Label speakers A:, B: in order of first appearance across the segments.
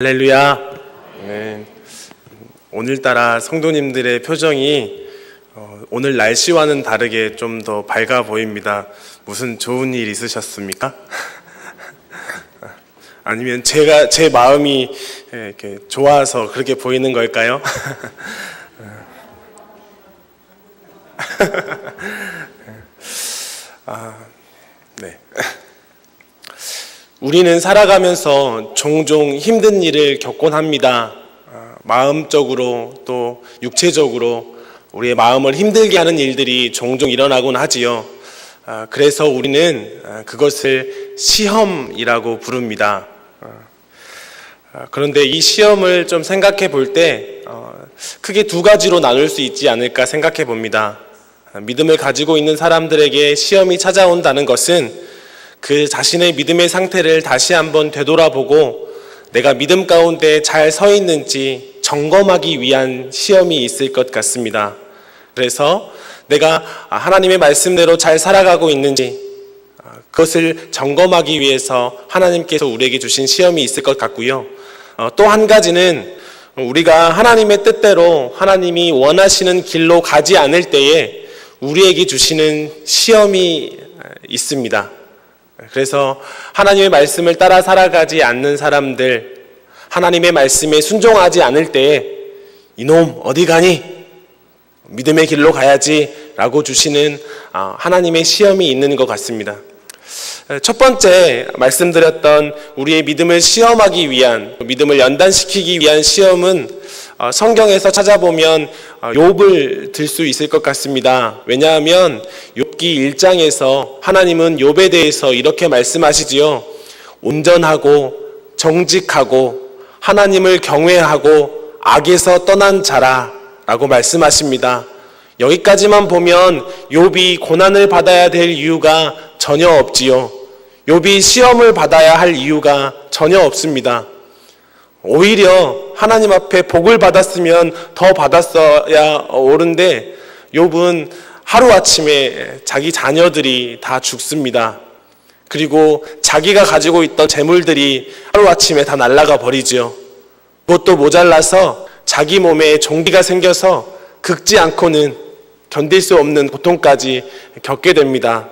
A: 할렐루야. 네. 오늘따라 성도님들의 표정이 오늘 날씨와는 다르게 좀 더 밝아 보입니다. 무슨 좋은 일 있으셨습니까? 아니면 제 마음이 이렇게 좋아서 그렇게 보이는 걸까요? 네. 우리는 살아가면서 종종 힘든 일을 겪곤 합니다. 마음적으로 또 육체적으로 우리의 마음을 힘들게 하는 일들이 종종 일어나곤 하지요. 그래서 우리는 그것을 시험이라고 부릅니다. 그런데 이 시험을 좀 생각해 볼 때 크게 두 가지로 나눌 수 있지 않을까 생각해 봅니다. 믿음을 가지고 있는 사람들에게 시험이 찾아온다는 것은 그 자신의 믿음의 상태를 다시 한번 되돌아보고 내가 믿음 가운데 잘 서 있는지 점검하기 위한 시험이 있을 것 같습니다. 그래서 내가 하나님의 말씀대로 잘 살아가고 있는지 그것을 점검하기 위해서 하나님께서 우리에게 주신 시험이 있을 것 같고요. 또 한 가지는 우리가 하나님의 뜻대로 하나님이 원하시는 길로 가지 않을 때에 우리에게 주시는 시험이 있습니다. 그래서 하나님의 말씀을 따라 살아가지 않는 사람들, 하나님의 말씀에 순종하지 않을 때에 이놈 어디 가니? 믿음의 길로 가야지 라고 주시는 하나님의 시험이 있는 것 같습니다. 첫 번째 말씀드렸던 우리의 믿음을 시험하기 위한, 믿음을 연단시키기 위한 시험은 성경에서 찾아보면 욥을 들 수 있을 것 같습니다. 왜냐하면 욥기 1장에서 하나님은 욥에 대해서 이렇게 말씀하시지요. 온전하고 정직하고 하나님을 경외하고 악에서 떠난 자라 라고 말씀하십니다. 여기까지만 보면 욥이 고난을 받아야 될 이유가 전혀 없지요. 욥이 시험을 받아야 할 이유가 전혀 없습니다. 오히려 하나님 앞에 복을 받았으면 더 받았어야 옳은데 욥은 하루아침에 자기 자녀들이 다 죽습니다. 그리고 자기가 가지고 있던 재물들이 하루아침에 다 날아가 버리죠. 그것도 모자라서 자기 몸에 종기가 생겨서 긁지 않고는 견딜 수 없는 고통까지 겪게 됩니다.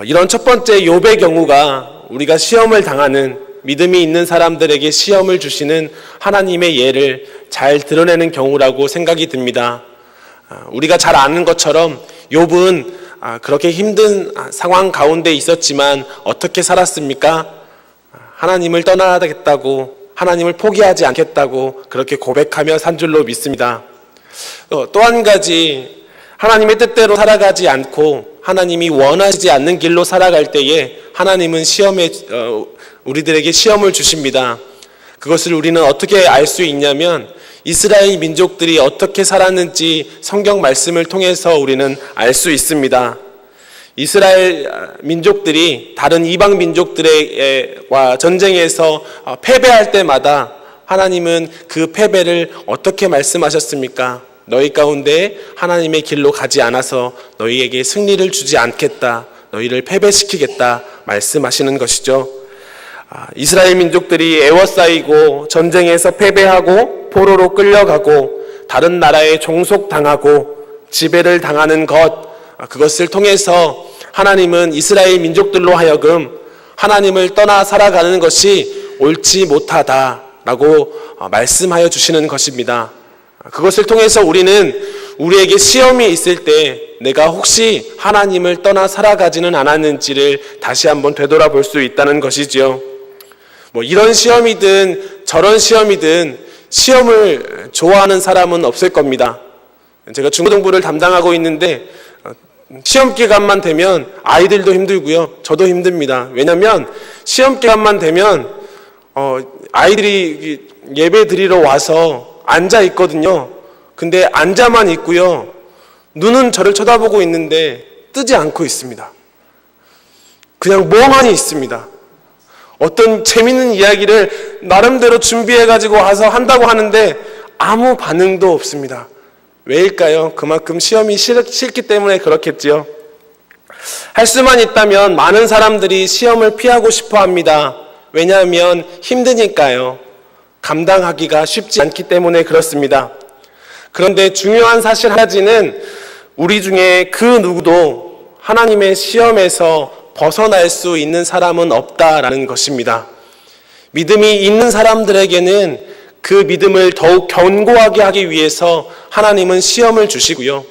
A: 이런 첫 번째 욥의 경우가 우리가 시험을 당하는, 믿음이 있는 사람들에게 시험을 주시는 하나님의 예를 잘 드러내는 경우라고 생각이 듭니다. 우리가 잘 아는 것처럼 욥은 그렇게 힘든 상황 가운데 있었지만 어떻게 살았습니까? 하나님을 떠나겠다고, 하나님을 포기하지 않겠다고 그렇게 고백하며 산 줄로 믿습니다. 또 한 가지, 하나님의 뜻대로 살아가지 않고 하나님이 원하시지 않는 길로 살아갈 때에 하나님은 우리들에게 시험을 주십니다. 그것을 우리는 어떻게 알 수 있냐면 이스라엘 민족들이 어떻게 살았는지 성경 말씀을 통해서 우리는 알 수 있습니다. 이스라엘 민족들이 다른 이방 민족들과 전쟁에서 패배할 때마다 하나님은 그 패배를 어떻게 말씀하셨습니까? 너희 가운데 하나님의 길로 가지 않아서 너희에게 승리를 주지 않겠다, 너희를 패배시키겠다 말씀하시는 것이죠. 이스라엘 민족들이 애워싸이고 전쟁에서 패배하고 포로로 끌려가고 다른 나라에 종속당하고 지배를 당하는 그것을 통해서 하나님은 이스라엘 민족들로 하여금 하나님을 떠나 살아가는 것이 옳지 못하다라고 말씀하여 주시는 것입니다. 그것을 통해서 우리는 우리에게 시험이 있을 때 내가 혹시 하나님을 떠나 살아가지는 않았는지를 다시 한번 되돌아볼 수 있다는 것이지요. 이런 시험이든 저런 시험이든 시험을 좋아하는 사람은 없을 겁니다. 제가 중고등부를 담당하고 있는데 시험 기간만 되면 아이들도 힘들고요, 저도 힘듭니다. 왜냐하면 시험 기간만 되면 아이들이 예배 드리러 와서 앉아 있거든요. 근데 앉아만 있고요, 눈은 저를 쳐다보고 있는데 뜨지 않고 있습니다. 그냥 멍하니 있습니다. 어떤 재밌는 이야기를 나름대로 준비해가지고 와서 한다고 하는데 아무 반응도 없습니다. 왜일까요? 그만큼 시험이 싫기 때문에 그렇겠지요. 할 수만 있다면 많은 사람들이 시험을 피하고 싶어 합니다. 왜냐하면 힘드니까요. 감당하기가 쉽지 않기 때문에 그렇습니다. 그런데 중요한 사실 한 가지는 우리 중에 그 누구도 하나님의 시험에서 벗어날 수 있는 사람은 없다라는 것입니다. 믿음이 있는 사람들에게는 그 믿음을 더욱 견고하게 하기 위해서 하나님은 시험을 주시고요.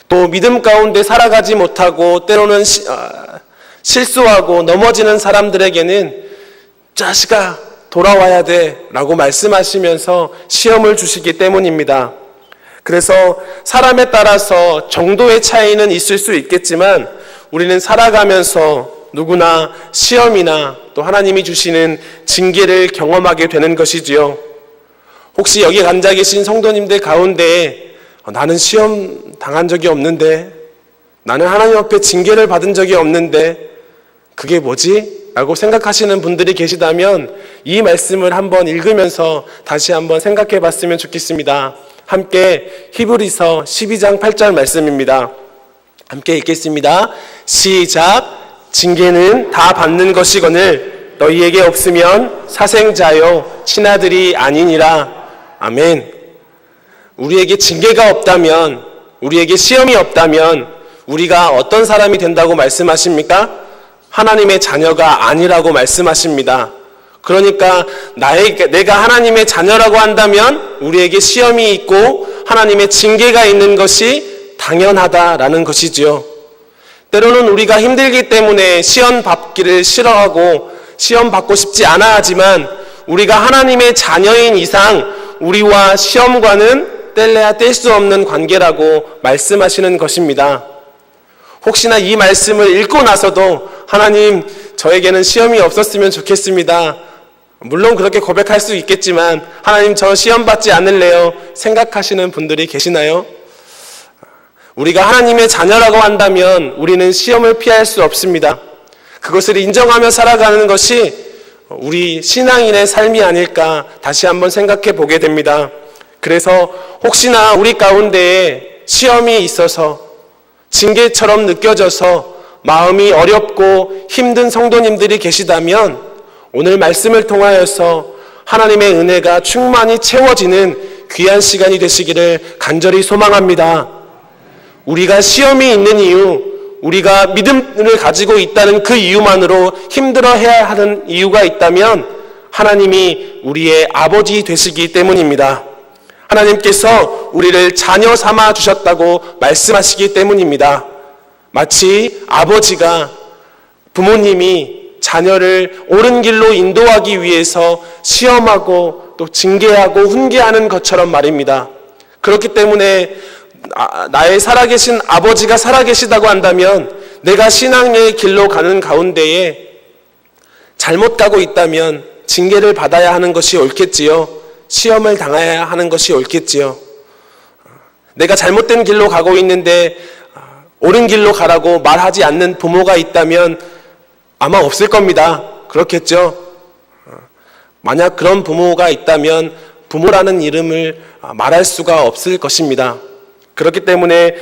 A: 또 믿음 가운데 살아가지 못하고 때로는 실수하고 넘어지는 사람들에게는 자식아 돌아와야 돼 라고 말씀하시면서 시험을 주시기 때문입니다. 그래서 사람에 따라서 정도의 차이는 있을 수 있겠지만 우리는 살아가면서 누구나 시험이나 또 하나님이 주시는 징계를 경험하게 되는 것이지요. 혹시 여기 앉아 계신 성도님들 가운데 나는 시험 당한 적이 없는데, 나는 하나님 앞에 징계를 받은 적이 없는데 그게 뭐지? 라고 생각하시는 분들이 계시다면 이 말씀을 한번 읽으면서 다시 한번 생각해 봤으면 좋겠습니다. 함께 히브리서 12장 8절 말씀입니다. 함께 읽겠습니다. 시작. 징계는 다 받는 것이거늘 너희에게 없으면 사생자요 친아들이 아니니라. 아멘. 우리에게 징계가 없다면, 우리에게 시험이 없다면 우리가 어떤 사람이 된다고 말씀하십니까? 하나님의 자녀가 아니라고 말씀하십니다. 그러니까 내가 하나님의 자녀라고 한다면 우리에게 시험이 있고 하나님의 징계가 있는 것이 당연하다라는 것이지요. 때로는 우리가 힘들기 때문에 시험 받기를 싫어하고 시험 받고 싶지 않아 하지만 우리가 하나님의 자녀인 이상 우리와 시험과는 뗄래야 뗄 수 없는 관계라고 말씀하시는 것입니다. 혹시나 이 말씀을 읽고 나서도 하나님 저에게는 시험이 없었으면 좋겠습니다. 물론 그렇게 고백할 수 있겠지만 하나님 저 시험 받지 않을래요 생각하시는 분들이 계시나요? 우리가 하나님의 자녀라고 한다면 우리는 시험을 피할 수 없습니다. 그것을 인정하며 살아가는 것이 우리 신앙인의 삶이 아닐까 다시 한번 생각해 보게 됩니다. 그래서 혹시나 우리 가운데에 시험이 있어서 징계처럼 느껴져서 마음이 어렵고 힘든 성도님들이 계시다면 오늘 말씀을 통하여서 하나님의 은혜가 충만히 채워지는 귀한 시간이 되시기를 간절히 소망합니다. 우리가 시험이 있는 이유, 우리가 믿음을 가지고 있다는 그 이유만으로 힘들어해야 하는 이유가 있다면 하나님이 우리의 아버지 되시기 때문입니다. 하나님께서 우리를 자녀 삼아 주셨다고 말씀하시기 때문입니다. 마치 아버지가, 부모님이 자녀를 옳은 길로 인도하기 위해서 시험하고 또 징계하고 훈계하는 것처럼 말입니다. 그렇기 때문에 나의 살아계신 아버지가 살아계시다고 한다면 내가 신앙의 길로 가는 가운데에 잘못 가고 있다면 징계를 받아야 하는 것이 옳겠지요. 시험을 당해야 하는 것이 옳겠지요. 내가 잘못된 길로 가고 있는데 옳은 길로 가라고 말하지 않는 부모가 있다면 아마 없을 겁니다. 그렇겠죠? 만약 그런 부모가 있다면 부모라는 이름을 말할 수가 없을 것입니다. 그렇기 때문에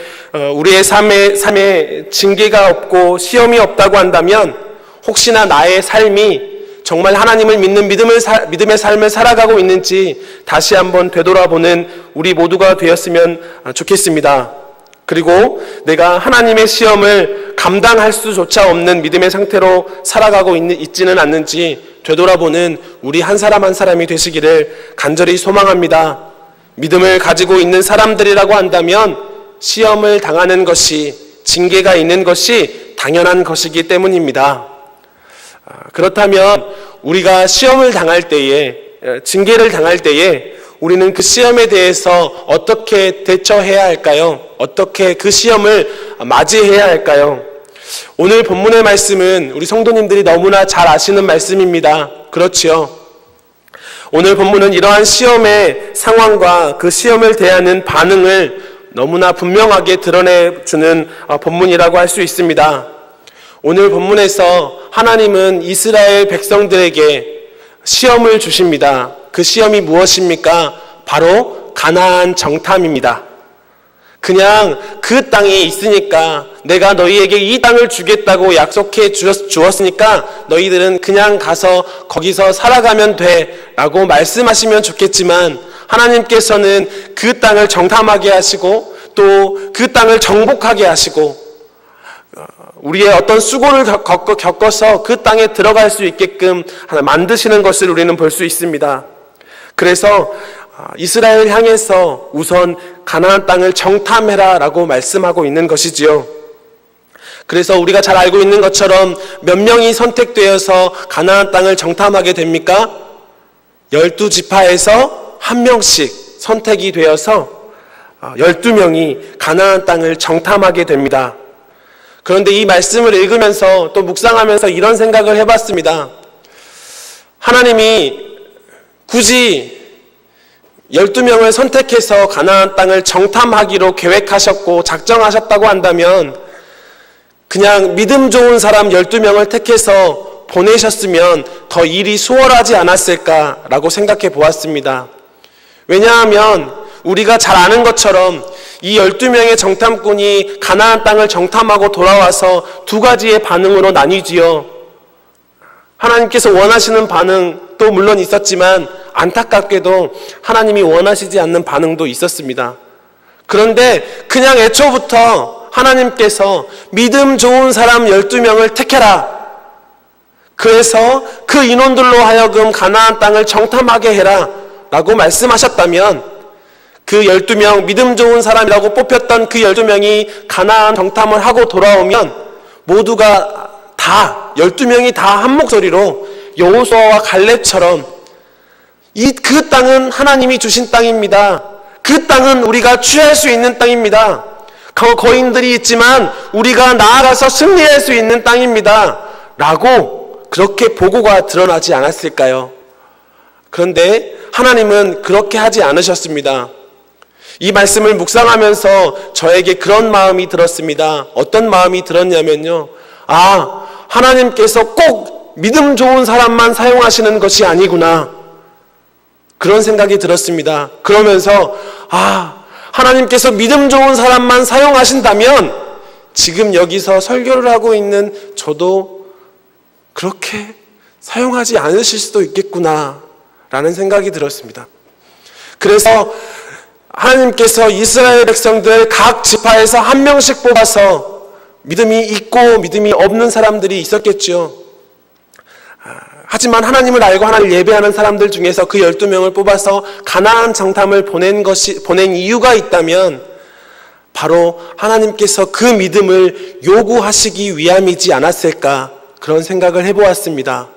A: 우리의 삶에 징계가 없고 시험이 없다고 한다면 혹시나 나의 삶이 정말 하나님을 믿는 믿음의 삶을 살아가고 있는지 다시 한번 되돌아보는 우리 모두가 되었으면 좋겠습니다. 그리고 내가 하나님의 시험을 감당할 수조차 없는 믿음의 상태로 살아가고 있지는 않는지 되돌아보는 우리 한 사람 한 사람이 되시기를 간절히 소망합니다. 믿음을 가지고 있는 사람들이라고 한다면 시험을 당하는 것이, 징계가 있는 것이 당연한 것이기 때문입니다. 그렇다면 우리가 시험을 당할 때에, 징계를 당할 때에 우리는 그 시험에 대해서 어떻게 대처해야 할까요? 어떻게 그 시험을 맞이해야 할까요? 오늘 본문의 말씀은 우리 성도님들이 너무나 잘 아시는 말씀입니다. 그렇지요? 오늘 본문은 이러한 시험의 상황과 그 시험을 대하는 반응을 너무나 분명하게 드러내주는 본문이라고 할 수 있습니다. 오늘 본문에서 하나님은 이스라엘 백성들에게 시험을 주십니다. 그 시험이 무엇입니까? 바로 가나안 정탐입니다. 그냥 그 땅에 있으니까 내가 너희에게 이 땅을 주겠다고 약속해 주었으니까 너희들은 그냥 가서 거기서 살아가면 돼 라고 말씀하시면 좋겠지만, 하나님께서는 그 땅을 정탐하게 하시고 또 그 땅을 정복하게 하시고 우리의 어떤 수고를 겪어서 그 땅에 들어갈 수 있게끔 만드시는 것을 우리는 볼 수 있습니다. 그래서 이스라엘 향해서 우선 가나안 땅을 정탐해라 라고 말씀하고 있는 것이지요. 그래서 우리가 잘 알고 있는 것처럼 몇 명이 선택되어서 가나안 땅을 정탐하게 됩니까? 12지파에서 한 명씩 선택이 되어서 12명이 가나안 땅을 정탐하게 됩니다. 그런데 이 말씀을 읽으면서 또 묵상하면서 이런 생각을 해봤습니다. 하나님이 굳이 12명을 선택해서 가나안 땅을 정탐하기로 계획하셨고 작정하셨다고 한다면 그냥 믿음 좋은 사람 12명을 택해서 보내셨으면 더 일이 수월하지 않았을까라고 생각해 보았습니다. 왜냐하면 우리가 잘 아는 것처럼 이 12명의 정탐꾼이 가나안 땅을 정탐하고 돌아와서 두 가지의 반응으로 나뉘지요. 하나님께서 원하시는 반응도 물론 있었지만 안타깝게도 하나님이 원하시지 않는 반응도 있었습니다. 그런데 그냥 애초부터 하나님께서 믿음 좋은 사람 12명을 택해라. 그래서 그 인원들로 하여금 가나안 땅을 정탐하게 해라 라고 말씀하셨다면, 그 12명 믿음 좋은 사람이라고 뽑혔던 그 12명이 가나안 정탐을 하고 돌아오면 모두가 다 12명이 다 한 목소리로 여호수아와 갈렙처럼 그 땅은 하나님이 주신 땅입니다. 그 땅은 우리가 취할 수 있는 땅입니다. 거인들이 있지만 우리가 나아가서 승리할 수 있는 땅입니다 라고 그렇게 보고가 드러나지 않았을까요? 그런데 하나님은 그렇게 하지 않으셨습니다. 이 말씀을 묵상하면서 저에게 그런 마음이 들었습니다. 어떤 마음이 들었냐면요, 하나님께서 꼭 믿음 좋은 사람만 사용하시는 것이 아니구나, 그런 생각이 들었습니다. 그러면서 하나님께서 믿음 좋은 사람만 사용하신다면 지금 여기서 설교를 하고 있는 저도 그렇게 사용하지 않으실 수도 있겠구나 라는 생각이 들었습니다. 그래서 하나님께서 이스라엘 백성들 각 지파에서 한 명씩 뽑아서 믿음이 있고 믿음이 없는 사람들이 있었겠죠. 하지만 하나님을 알고 하나님을 예배하는 사람들 중에서 그 12명을 뽑아서 가나안 정탐을 보낸 이유가 있다면 바로 하나님께서 그 믿음을 요구하시기 위함이지 않았을까, 그런 생각을 해보았습니다.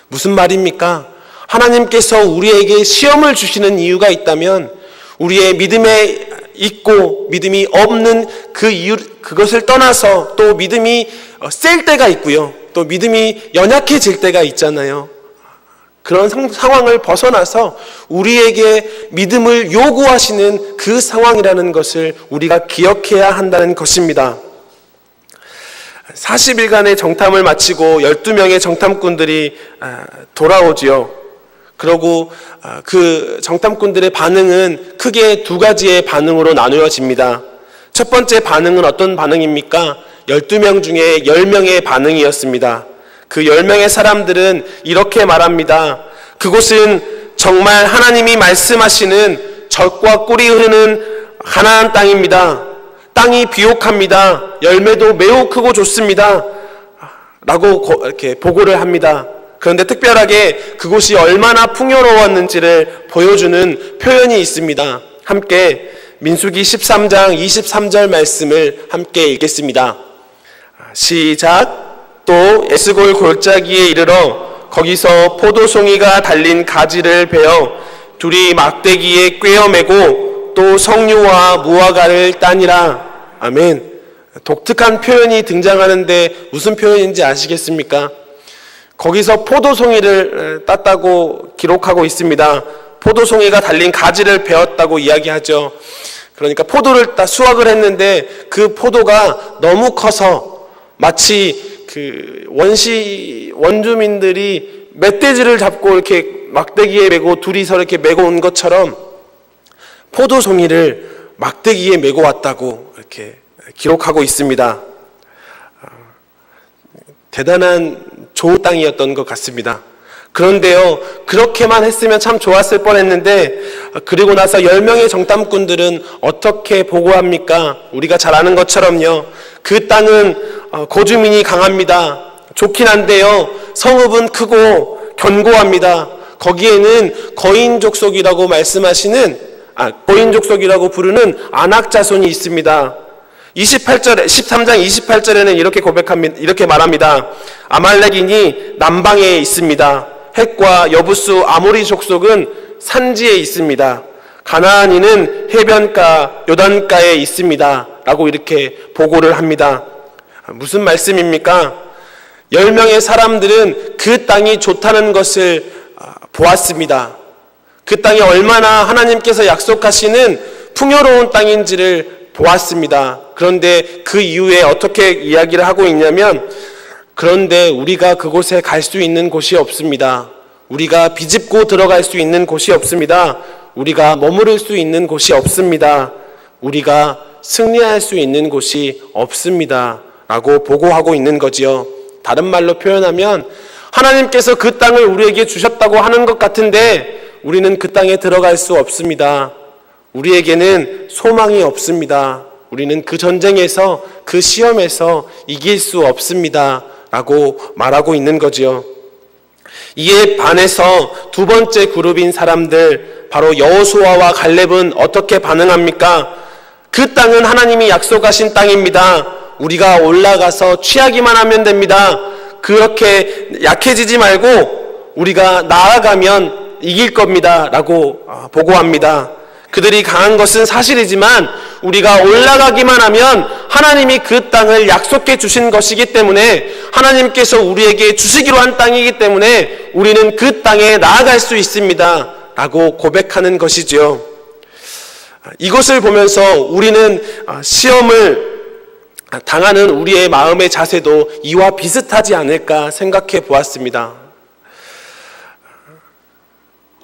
A: 무슨 말입니까? 하나님께서 우리에게 시험을 주시는 이유가 있다면 우리의 믿음에 있고 믿음이 없는 그 이유, 그것을 떠나서 또 믿음이 셀 때가 있고요, 또 믿음이 연약해질 때가 있잖아요. 그런 상황을 벗어나서 우리에게 믿음을 요구하시는 그 상황이라는 것을 우리가 기억해야 한다는 것입니다. 40일간의 정탐을 마치고 12명의 정탐꾼들이 돌아오지요. 그리고 그 정탐꾼들의 반응은 크게 두 가지의 반응으로 나누어집니다. 첫 번째 반응은 어떤 반응입니까? 12명 중에 10명의 반응이었습니다. 그 10명의 사람들은 이렇게 말합니다. 그곳은 정말 하나님이 말씀하시는 젖과 꿀이 흐르는 가나안 땅입니다. 땅이 비옥합니다. 열매도 매우 크고 좋습니다 라고 이렇게 보고를 합니다. 그런데 특별하게 그곳이 얼마나 풍요로웠는지를 보여주는 표현이 있습니다. 함께 민수기 13장 23절 말씀을 함께 읽겠습니다. 시작. 또 에스골 골짜기에 이르러 거기서 포도송이가 달린 가지를 베어 둘이 막대기에 꿰어매고 또 석류와 무화과를 따니라. 아멘. 독특한 표현이 등장하는데 무슨 표현인지 아시겠습니까? 거기서 포도송이를 땄다고 기록하고 있습니다. 포도송이가 달린 가지를 베었다고 이야기하죠. 그러니까 포도를 수확을 했는데 그 포도가 너무 커서 마치 그 원주민들이 멧돼지를 잡고 이렇게 막대기에 메고 둘이서 이렇게 메고 온 것처럼 포도송이를 막대기에 메고 왔다고 이렇게 기록하고 있습니다. 대단한 좋은 땅이었던 것 같습니다. 그런데요, 그렇게만 했으면 참 좋았을 뻔했는데, 그리고 나서 10명의 정탐꾼들은 어떻게 보고합니까? 우리가 잘 아는 것처럼요, 그 땅은 거주민이 강합니다. 좋긴 한데요, 성읍은 크고 견고합니다. 거기에는 거인족속이라고 거인족속이라고 부르는 아낙 자손이 있습니다. 13장 28절에는 이렇게 말합니다. 아말렉인이 남방에 있습니다. 헷과 여부수 아모리 족속은 산지에 있습니다. 가나안인은 해변가 요단가에 있습니다. 라고 이렇게 보고를 합니다. 무슨 말씀입니까? 10명의 사람들은 그 땅이 좋다는 것을 보았습니다. 그 땅이 얼마나 하나님께서 약속하시는 풍요로운 땅인지를 보았습니다. 그런데 그 이후에 어떻게 이야기를 하고 있냐면, 그런데 우리가 그곳에 갈 수 있는 곳이 없습니다. 우리가 비집고 들어갈 수 있는 곳이 없습니다. 우리가 머무를 수 있는 곳이 없습니다. 우리가 승리할 수 있는 곳이 없습니다. 라고 보고하고 있는 거지요. 다른 말로 표현하면 하나님께서 그 땅을 우리에게 주셨다고 하는 것 같은데 우리는 그 땅에 들어갈 수 없습니다. 우리에게는 소망이 없습니다. 우리는 그 전쟁에서, 그 시험에서 이길 수 없습니다. 라고 말하고 있는 거지요. 이에 반해서 두 번째 그룹인 사람들, 바로 여호수아와 갈렙은 어떻게 반응합니까? 그 땅은 하나님이 약속하신 땅입니다. 우리가 올라가서 취하기만 하면 됩니다. 그렇게 약해지지 말고 우리가 나아가면 이길 겁니다. 라고 보고합니다. 그들이 강한 것은 사실이지만 우리가 올라가기만 하면 하나님이 그 땅을 약속해 주신 것이기 때문에, 하나님께서 우리에게 주시기로 한 땅이기 때문에 우리는 그 땅에 나아갈 수 있습니다. 라고 고백하는 것이지요. 이것을 보면서 우리는 시험을 당하는 우리의 마음의 자세도 이와 비슷하지 않을까 생각해 보았습니다.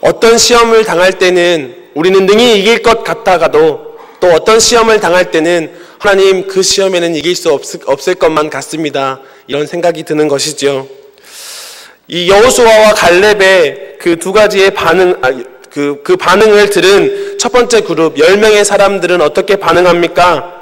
A: 어떤 시험을 당할 때는 우리는 능히 이길 것 같다가도, 또 어떤 시험을 당할 때는 하나님, 그 시험에는 이길 수 없을 것만 같습니다. 이런 생각이 드는 것이죠. 이 여호수아와 갈렙의 그 두 가지의 그 반응을 들은 첫 번째 그룹 10명의 사람들은 어떻게 반응합니까?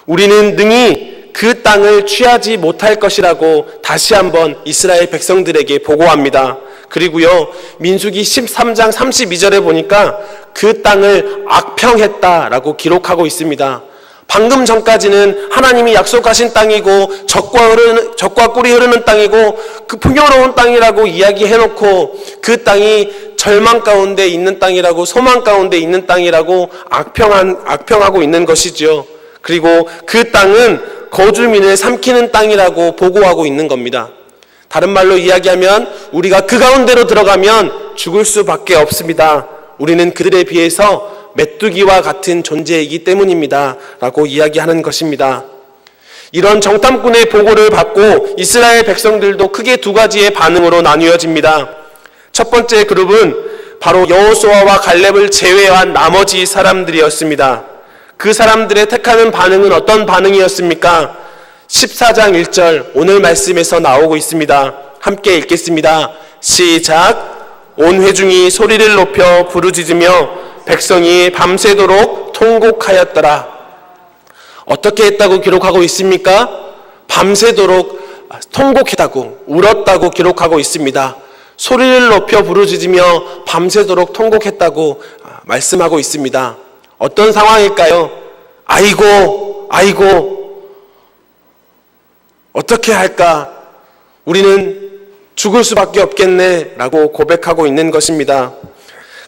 A: 우리는 능히 그 땅을 취하지 못할 것이라고 다시 한번 이스라엘 백성들에게 보고합니다. 그리고요, 민수기 13장 32절에 보니까 그 땅을 악평했다라고 기록하고 있습니다. 방금 전까지는 하나님이 약속하신 땅이고 젖과 꿀이 흐르는 땅이고 그 풍요로운 땅이라고 이야기해놓고, 그 땅이 절망 가운데 있는 땅이라고, 소망 가운데 있는 땅이라고 악평하고 있는 것이죠. 그리고 그 땅은 거주민을 삼키는 땅이라고 보고하고 있는 겁니다. 다른 말로 이야기하면 우리가 그 가운데로 들어가면 죽을 수밖에 없습니다. 우리는 그들에 비해서 메뚜기와 같은 존재이기 때문입니다. 라고 이야기하는 것입니다. 이런 정탐꾼의 보고를 받고 이스라엘 백성들도 크게 두 가지의 반응으로 나뉘어집니다. 첫 번째 그룹은 바로 여호수아와 갈렙을 제외한 나머지 사람들이었습니다. 그 사람들의 택하는 반응은 어떤 반응이었습니까? 14장 1절 오늘 말씀에서 나오고 있습니다. 함께 읽겠습니다. 시작. 온 회중이 소리를 높여 부르짖으며 백성이 밤새도록 통곡하였더라. 어떻게 했다고 기록하고 있습니까? 밤새도록 통곡했다고, 울었다고 기록하고 있습니다. 소리를 높여 부르짖으며 밤새도록 통곡했다고 말씀하고 있습니다. 어떤 상황일까요? 아이고, 어떻게 할까? 우리는 죽을 수밖에 없겠네 라고 고백하고 있는 것입니다.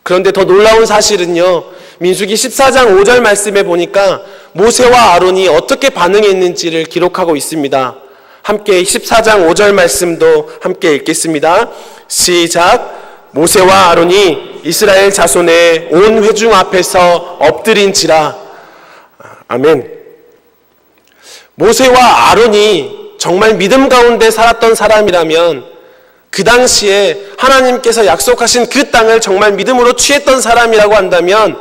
A: 그런데 더 놀라운 사실은요, 민수기 14장 5절 말씀에 보니까 모세와 아론이 어떻게 반응했는지를 기록하고 있습니다. 함께 14장 5절 말씀도 함께 읽겠습니다. 시작. 모세와 아론이 이스라엘 자손의 온 회중 앞에서 엎드린지라. 아멘. 모세와 아론이 정말 믿음 가운데 살았던 사람이라면, 그 당시에 하나님께서 약속하신 그 땅을 정말 믿음으로 취했던 사람이라고 한다면,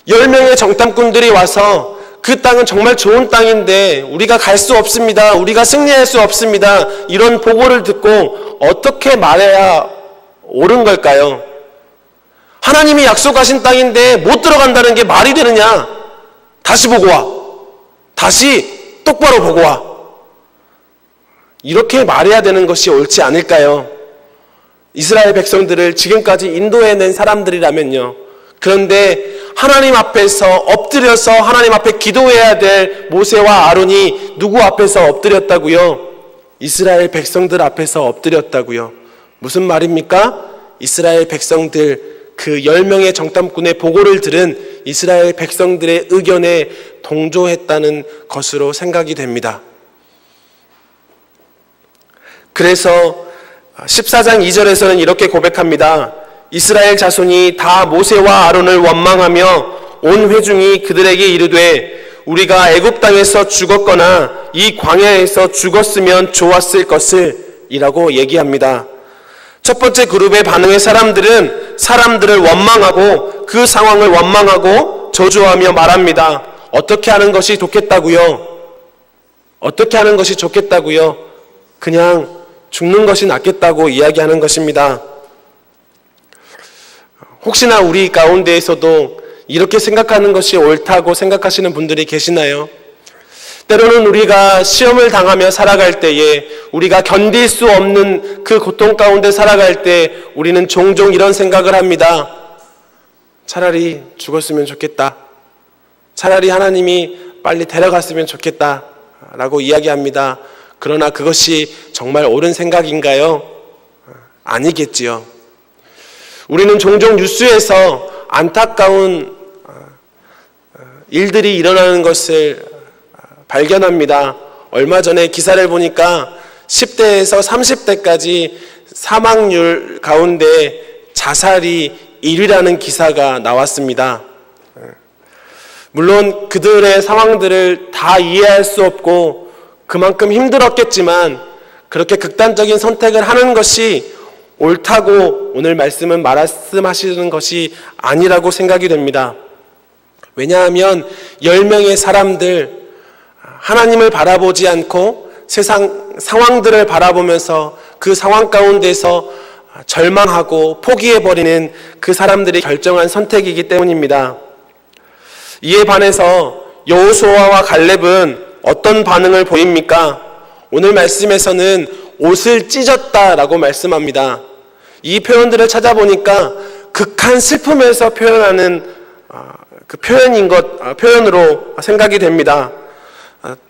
A: 10명의 정탐꾼들이 와서 그 땅은 정말 좋은 땅인데 우리가 갈 수 없습니다. 우리가 승리할 수 없습니다. 이런 보고를 듣고 어떻게 말해야 옳은 걸까요? 하나님이 약속하신 땅인데 못 들어간다는 게 말이 되느냐? 다시 보고 와. 다시 똑바로 보고 와. 이렇게 말해야 되는 것이 옳지 않을까요? 이스라엘 백성들을 지금까지 인도해낸 사람들이라면요. 그런데 하나님 앞에서 엎드려서 하나님 앞에 기도해야 될 모세와 아론이 누구 앞에서 엎드렸다고요? 이스라엘 백성들 앞에서 엎드렸다고요. 무슨 말입니까? 이스라엘 백성들, 그 10명의 정탐꾼의 보고를 들은 이스라엘 백성들의 의견에 동조했다는 것으로 생각이 됩니다. 그래서 14장 2절에서는 이렇게 고백합니다. 이스라엘 자손이 다 모세와 아론을 원망하며 온 회중이 그들에게 이르되 우리가 애굽 땅에서 죽었거나 이 광야에서 죽었으면 좋았을 것을 이라고 얘기합니다. 첫 번째 그룹의 반응의 사람들은 사람들을 원망하고 그 상황을 원망하고 저주하며 말합니다. 어떻게 하는 것이 좋겠다고요? 어떻게 하는 것이 좋겠다고요? 그냥 죽는 것이 낫겠다고 이야기하는 것입니다. 혹시나 우리 가운데에서도 이렇게 생각하는 것이 옳다고 생각하시는 분들이 계시나요? 때로는 우리가 시험을 당하며 살아갈 때에 우리가 견딜 수 없는 그 고통 가운데 살아갈 때 우리는 종종 이런 생각을 합니다. 차라리 죽었으면 좋겠다. 차라리 하나님이 빨리 데려갔으면 좋겠다 라고 이야기합니다. 그러나 그것이 정말 옳은 생각인가요? 아니겠지요. 우리는 종종 뉴스에서 안타까운 일들이 일어나는 것을 발견합니다. 얼마 전에 기사를 보니까 10대에서 30대까지 사망률 가운데 자살이 1위라는 기사가 나왔습니다. 물론 그들의 상황들을 다 이해할 수 없고 그만큼 힘들었겠지만 그렇게 극단적인 선택을 하는 것이 옳다고 오늘 말씀은 말씀하시는 것이 아니라고 생각이 됩니다. 왜냐하면 10명의 사람들, 하나님을 바라보지 않고 세상 상황들을 바라보면서 그 상황 가운데서 절망하고 포기해버리는 그 사람들이 결정한 선택이기 때문입니다. 이에 반해서 여호수아와 갈렙은 어떤 반응을 보입니까? 오늘 말씀에서는 옷을 찢었다라고 말씀합니다. 이 표현들을 찾아보니까 극한 슬픔에서 표현하는 그 표현으로 생각이 됩니다.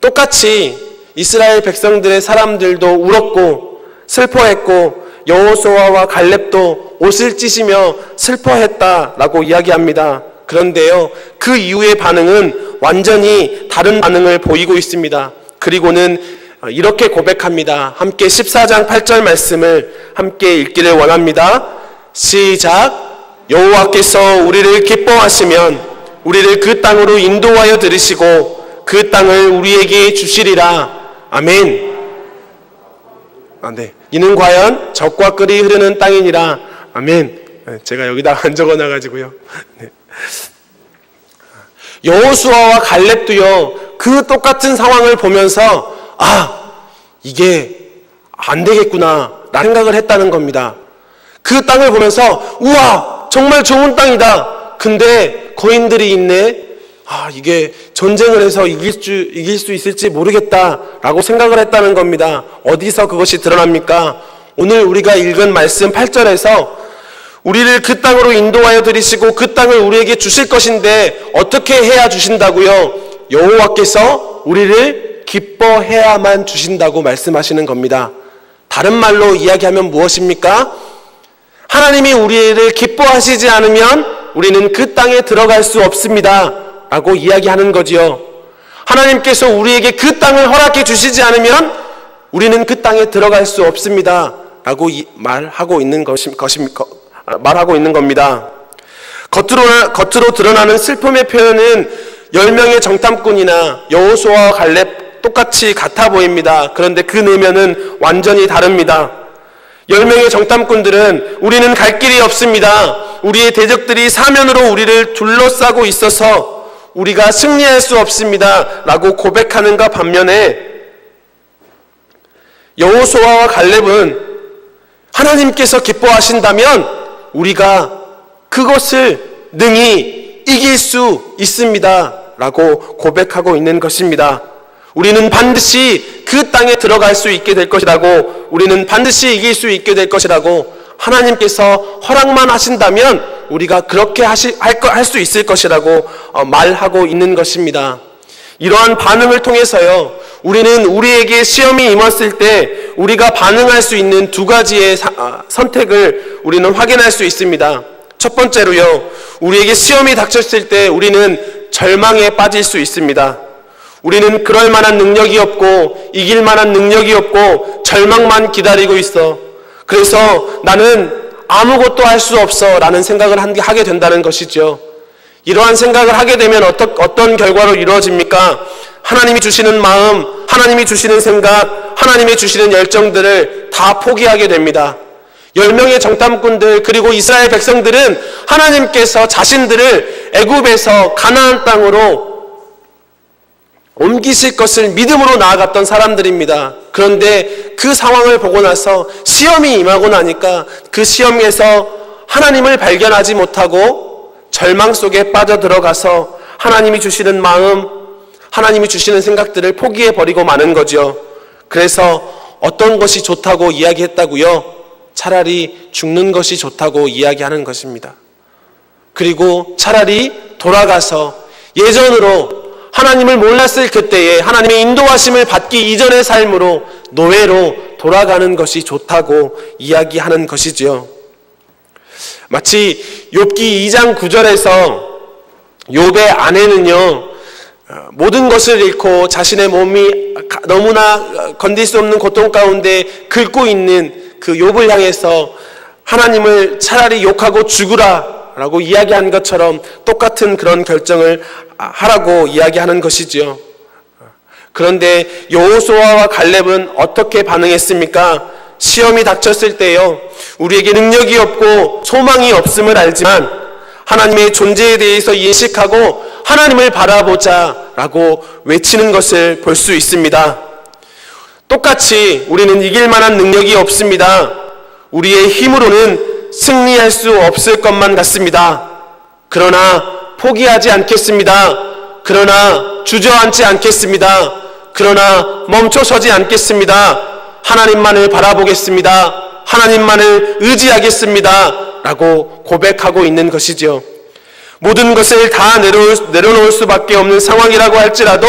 A: 똑같이 이스라엘 백성들의 사람들도 울었고 슬퍼했고 여호수아와 갈렙도 옷을 찢으며 슬퍼했다라고 이야기합니다. 그런데요, 그 이후의 반응은 완전히 다른 반응을 보이고 있습니다. 그리고는 이렇게 고백합니다. 함께 14장 8절 말씀을 함께 읽기를 원합니다. 시작. 여호와께서 우리를 기뻐하시면 우리를 그 땅으로 인도하여 들으시고 그 땅을 우리에게 주시리라. 아멘. 네. 이는 과연 젖과 꿀이 흐르는 땅이니라. 아멘. 제가 여기다 안 적어놔가지고요. 네. 여호수아와 갈렙도요, 그 똑같은 상황을 보면서 이게 안 되겠구나 라는 생각을 했다는 겁니다. 그 땅을 보면서 우와, 정말 좋은 땅이다. 근데 거인들이 있네. 이게 전쟁을 해서 이길 수 있을지 모르겠다라고 생각을 했다는 겁니다. 어디서 그것이 드러납니까? 오늘 우리가 읽은 말씀 8절에서 우리를 그 땅으로 인도하여 들이시고 그 땅을 우리에게 주실 것인데 어떻게 해야 주신다고요? 여호와께서 우리를 기뻐해야만 주신다고 말씀하시는 겁니다. 다른 말로 이야기하면 무엇입니까? 하나님이 우리를 기뻐하시지 않으면 우리는 그 땅에 들어갈 수 없습니다 라고 이야기하는 거지요. 하나님께서 우리에게 그 땅을 허락해 주시지 않으면 우리는 그 땅에 들어갈 수 없습니다 라고 말하고 있는 겁니다. 겉으로 드러나는 슬픔의 표현은 10명의 정탐꾼이나 여호수아와 갈렙 똑같이 같아 보입니다. 그런데 그 내면은 완전히 다릅니다. 10명의 정탐꾼들은 우리는 갈 길이 없습니다. 우리의 대적들이 사면으로 우리를 둘러싸고 있어서 우리가 승리할 수 없습니다. 라고 고백하는가 반면에 여호수아와 갈렙은 하나님께서 기뻐하신다면 우리가 그것을 능히 이길 수 있습니다. 라고 고백하고 있는 것입니다. 우리는 반드시 그 땅에 들어갈 수 있게 될 것이라고, 우리는 반드시 이길 수 있게 될 것이라고 하나님께서 허락만 하신다면 우리가 그렇게 할 수 있을 것이라고 말하고 있는 것입니다. 이러한 반응을 통해서요, 우리는 우리에게 시험이 임했을 때 우리가 반응할 수 있는 두 가지의 선택을 우리는 확인할 수 있습니다. 첫 번째로요, 우리에게 시험이 닥쳤을 때 우리는 절망에 빠질 수 있습니다. 우리는 그럴 만한 능력이 없고 이길 만한 능력이 없고 절망만 기다리고 있어. 그래서 나는 아무것도 할 수 없어 라는 생각을 하게 된다는 것이죠. 이러한 생각을 하게 되면 어떤 결과로 이루어집니까? 하나님이 주시는 마음, 하나님이 주시는 생각, 하나님이 주시는 열정들을 다 포기하게 됩니다. 10명의 정탐꾼들 그리고 이스라엘 백성들은 하나님께서 자신들을 애굽에서 가나안 땅으로 옮기실 것을 믿음으로 나아갔던 사람들입니다. 그런데 그 상황을 보고 나서 시험이 임하고 나니까 그 시험에서 하나님을 발견하지 못하고 절망 속에 빠져들어가서 하나님이 주시는 마음, 하나님이 주시는 생각들을 포기해버리고 마는 거죠. 그래서 어떤 것이 좋다고 이야기했다고요? 차라리 죽는 것이 좋다고 이야기하는 것입니다. 그리고 차라리 돌아가서 예전으로 하나님을 몰랐을 그때에 하나님의 인도하심을 받기 이전의 삶으로, 노예로 돌아가는 것이 좋다고 이야기하는 것이지요. 마치 욥기 2장 9절에서 욥의 아내는요, 모든 것을 잃고 자신의 몸이 너무나 건들 수 없는 고통 가운데 긁고 있는 그 욥을 향해서 하나님을 차라리 욕하고 죽으라 라고 이야기한 것처럼 똑같은 그런 결정을 하라고 이야기하는 것이지요. 그런데 여호수아와 갈렙은 어떻게 반응했습니까? 시험이 닥쳤을 때요, 우리에게 능력이 없고 소망이 없음을 알지만 하나님의 존재에 대해서 인식하고 하나님을 바라보자 라고 외치는 것을 볼 수 있습니다. 똑같이 우리는 이길 만한 능력이 없습니다. 우리의 힘으로는 승리할 수 없을 것만 같습니다. 그러나 포기하지 않겠습니다. 그러나 주저앉지 않겠습니다. 그러나 멈춰서지 않겠습니다. 하나님만을 바라보겠습니다. 하나님만을 의지하겠습니다. 라고 고백하고 있는 것이죠. 모든 것을 다 내려놓을 수밖에 없는 상황이라고 할지라도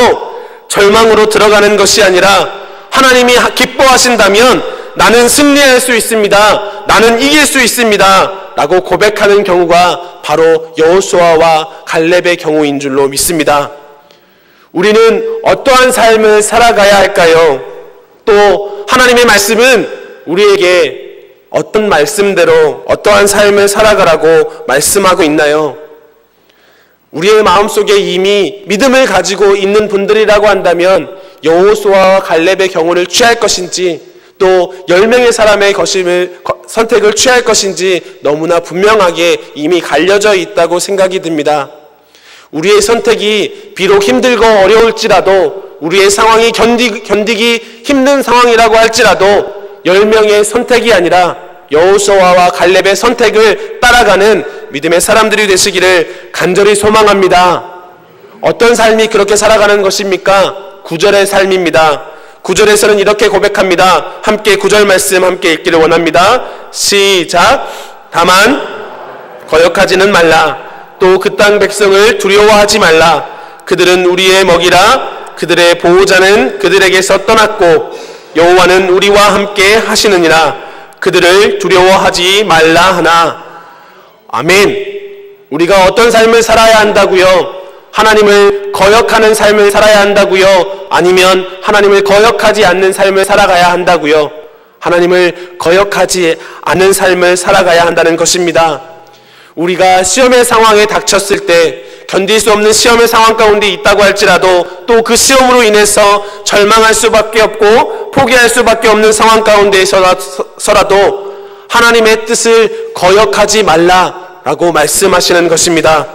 A: 절망으로 들어가는 것이 아니라 하나님이 기뻐하신다면 나는 승리할 수 있습니다. 나는 이길 수 있습니다. 라고 고백하는 경우가 바로 여호수아와 갈렙의 경우인 줄로 믿습니다. 우리는 어떠한 삶을 살아가야 할까요? 또 하나님의 말씀은 우리에게 어떤 말씀대로 어떠한 삶을 살아가라고 말씀하고 있나요? 우리의 마음속에 이미 믿음을 가지고 있는 분들이라고 한다면 여호수아와 갈렙의 경우를 취할 것인지 또 10명의 사람의 선택을 취할 것인지 너무나 분명하게 이미 갈려져 있다고 생각이 듭니다. 우리의 선택이 비록 힘들고 어려울지라도, 우리의 상황이 견디기 힘든 상황이라고 할지라도 10명의 선택이 아니라 여호수아와 갈렙의 선택을 따라가는 믿음의 사람들이 되시기를 간절히 소망합니다. 어떤 삶이 그렇게 살아가는 것입니까? 9절의 삶입니다. 9절에서는 이렇게 고백합니다. 함께 9절 말씀 함께 읽기를 원합니다. 시작. 다만 거역하지는 말라. 또 그 땅 백성을 두려워하지 말라. 그들은 우리의 먹이라. 그들의 보호자는 그들에게서 떠났고 여호와는 우리와 함께 하시느니라. 그들을 두려워하지 말라 하나. 아멘. 우리가 어떤 삶을 살아야 한다고요? 하나님을 거역하는 삶을 살아야 한다고요? 아니면 하나님을 거역하지 않는 삶을 살아가야 한다고요? 하나님을 거역하지 않은 삶을 살아가야 한다는 것입니다. 우리가 시험의 상황에 닥쳤을 때 견딜 수 없는 시험의 상황 가운데 있다고 할지라도 또 그 시험으로 인해서 절망할 수밖에 없고 포기할 수밖에 없는 상황 가운데서라도 하나님의 뜻을 거역하지 말라라고 말씀하시는 것입니다.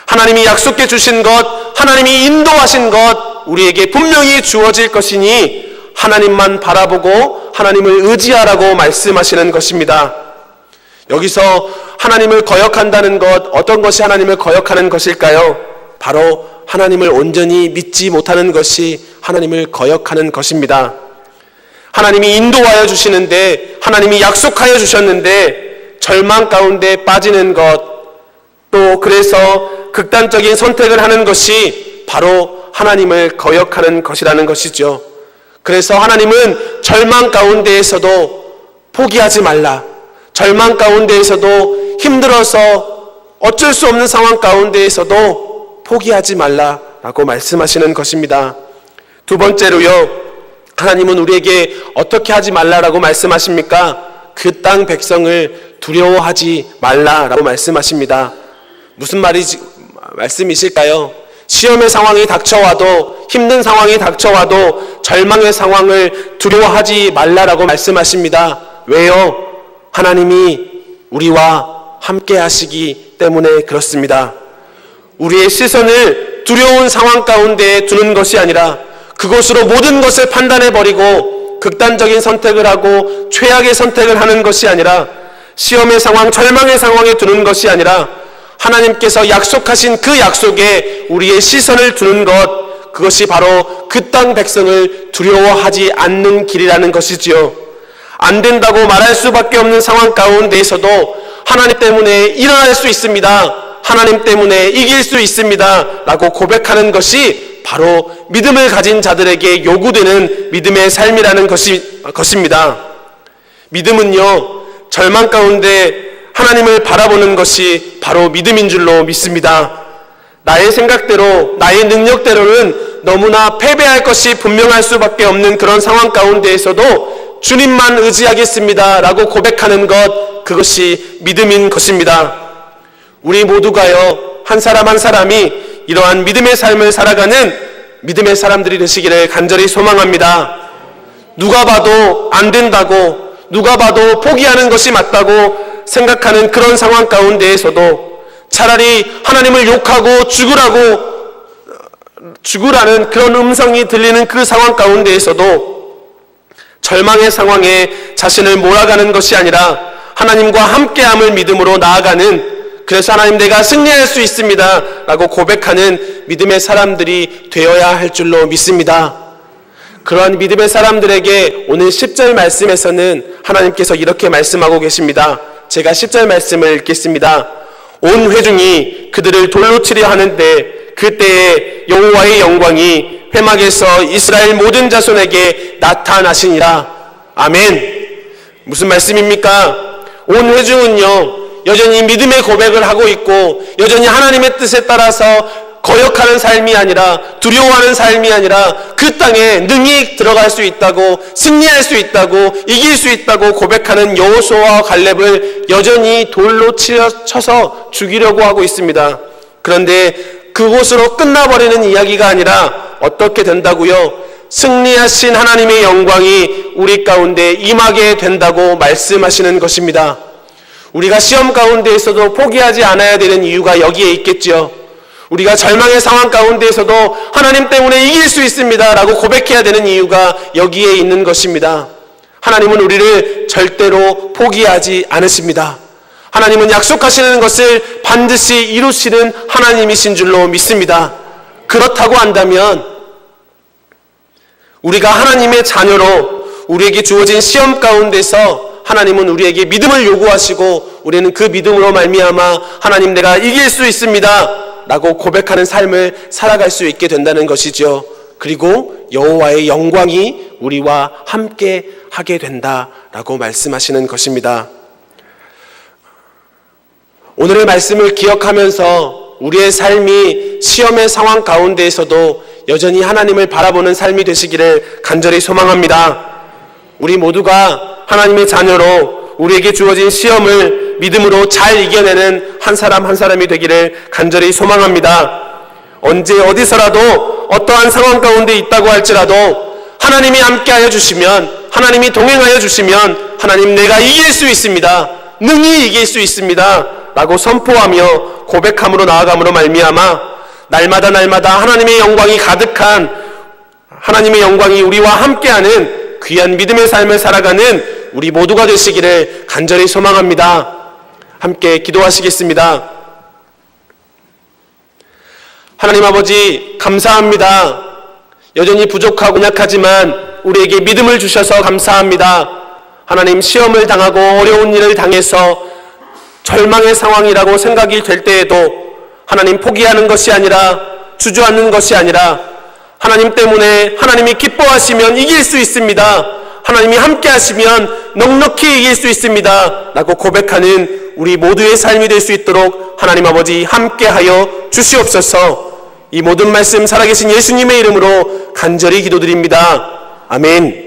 A: 하나님이 약속해 주신 것, 하나님이 인도하신 것 우리에게 분명히 주어질 것이니 하나님만 바라보고 하나님을 의지하라고 말씀하시는 것입니다. 여기서 하나님을 거역한다는 것, 어떤 것이 하나님을 거역하는 것일까요? 바로 하나님을 온전히 믿지 못하는 것이 하나님을 거역하는 것입니다. 하나님이 인도하여 주시는데, 하나님이 약속하여 주셨는데 절망 가운데 빠지는 것, 또 그래서 극단적인 선택을 하는 것이 바로 하나님을 거역하는 것이라는 것이죠. 그래서 하나님은 절망 가운데에서도 포기하지 말라, 절망 가운데에서도 힘들어서 어쩔 수 없는 상황 가운데에서도 포기하지 말라라고 말씀하시는 것입니다. 두 번째로요, 하나님은 우리에게 어떻게 하지 말라라고 말씀하십니까? 그 땅 백성을 두려워하지 말라라고 말씀하십니다. 무슨 말씀이실까요? 시험의 상황이 닥쳐와도, 힘든 상황이 닥쳐와도 절망의 상황을 두려워하지 말라라고 말씀하십니다. 왜요? 하나님이 우리와 함께 하시기 때문에 그렇습니다. 우리의 시선을 두려운 상황 가운데 두는 것이 아니라 그것으로 모든 것을 판단해버리고 극단적인 선택을 하고 최악의 선택을 하는 것이 아니라, 시험의 상황, 절망의 상황에 두는 것이 아니라 하나님께서 약속하신 그 약속에 우리의 시선을 두는 것, 그것이 바로 그 땅 백성을 두려워하지 않는 길이라는 것이지요. 안 된다고 말할 수밖에 없는 상황 가운데에서도 하나님 때문에 일어날 수 있습니다, 하나님 때문에 이길 수 있습니다 라고 고백하는 것이 바로 믿음을 가진 자들에게 요구되는 믿음의 삶이라는 것입니다. 믿음은요, 절망 가운데 하나님을 바라보는 것이 바로 믿음인 줄로 믿습니다. 나의 생각대로, 나의 능력대로는 너무나 패배할 것이 분명할 수밖에 없는 그런 상황 가운데에서도 주님만 의지하겠습니다 라고 고백하는 것, 그것이 믿음인 것입니다. 우리 모두가요, 한 사람 한 사람이 이러한 믿음의 삶을 살아가는 믿음의 사람들이 되시기를 간절히 소망합니다. 누가 봐도 안 된다고, 누가 봐도 포기하는 것이 맞다고 생각하는 그런 상황 가운데에서도 차라리 하나님을 욕하고 죽으라는 그런 음성이 들리는 그 상황 가운데에서도 절망의 상황에 자신을 몰아가는 것이 아니라 하나님과 함께함을 믿음으로 나아가는, 그래서 하나님 내가 승리할 수 있습니다 라고 고백하는 믿음의 사람들이 되어야 할 줄로 믿습니다. 그러한 믿음의 사람들에게 오늘 10절 말씀에서는 하나님께서 이렇게 말씀하고 계십니다. 제가 10절 말씀을 읽겠습니다. 온 회중이 그들을 돌로 치려 하는데 그때에 여호와의 영광이 회막에서 이스라엘 모든 자손에게 나타나시니라. 아멘. 무슨 말씀입니까? 온 회중은요, 여전히 믿음의 고백을 하고 있고 여전히 하나님의 뜻에 따라서 거역하는 삶이 아니라, 두려워하는 삶이 아니라 그 땅에 능히 들어갈 수 있다고, 승리할 수 있다고, 이길 수 있다고 고백하는 여호수아와 갈렙을 여전히 돌로 쳐서 죽이려고 하고 있습니다. 그런데 그곳으로 끝나버리는 이야기가 아니라 어떻게 된다고요? 승리하신 하나님의 영광이 우리 가운데 임하게 된다고 말씀하시는 것입니다. 우리가 시험 가운데에서도 포기하지 않아야 되는 이유가 여기에 있겠죠. 우리가 절망의 상황 가운데에서도 하나님 때문에 이길 수 있습니다 라고 고백해야 되는 이유가 여기에 있는 것입니다. 하나님은 우리를 절대로 포기하지 않으십니다. 하나님은 약속하시는 것을 반드시 이루시는 하나님이신 줄로 믿습니다. 그렇다고 한다면 우리가 하나님의 자녀로 우리에게 주어진 시험 가운데서 하나님은 우리에게 믿음을 요구하시고 우리는 그 믿음으로 말미암아 하나님 내가 이길 수 있습니다 라고 고백하는 삶을 살아갈 수 있게 된다는 것이죠. 그리고 여호와의 영광이 우리와 함께 하게 된다라고 말씀하시는 것입니다. 오늘의 말씀을 기억하면서 우리의 삶이 시험의 상황 가운데에서도 여전히 하나님을 바라보는 삶이 되시기를 간절히 소망합니다. 우리 모두가 하나님의 자녀로 우리에게 주어진 시험을 믿음으로 잘 이겨내는 한 사람 한 사람이 되기를 간절히 소망합니다. 언제 어디서라도 어떠한 상황 가운데 있다고 할지라도 하나님이 함께하여 주시면, 하나님이 동행하여 주시면
B: 하나님 내가 이길 수 있습니다. 능히 이길 수 있습니다. 라고 선포하며 고백함으로 나아감으로 말미암아 날마다 하나님의 영광이 가득한, 하나님의 영광이 우리와 함께하는 귀한 믿음의 삶을 살아가는 우리 모두가 되시기를 간절히 소망합니다. 함께 기도하시겠습니다. 하나님 아버지 감사합니다. 여전히 부족하고 약하지만 우리에게 믿음을 주셔서 감사합니다. 하나님, 시험을 당하고 어려운 일을 당해서 절망의 상황이라고 생각이 될 때에도 하나님 포기하는 것이 아니라, 주저앉는 것이 아니라 하나님 때문에 하나님이 기뻐하시면 이길 수 있습니다. 하나님이 함께 하시면 넉넉히 이길 수 있습니다. 라고 고백하는 우리 모두의 삶이 될 수 있도록 하나님 아버지 함께하여 주시옵소서. 이 모든 말씀 살아계신 예수님의 이름으로 간절히 기도드립니다. 아멘.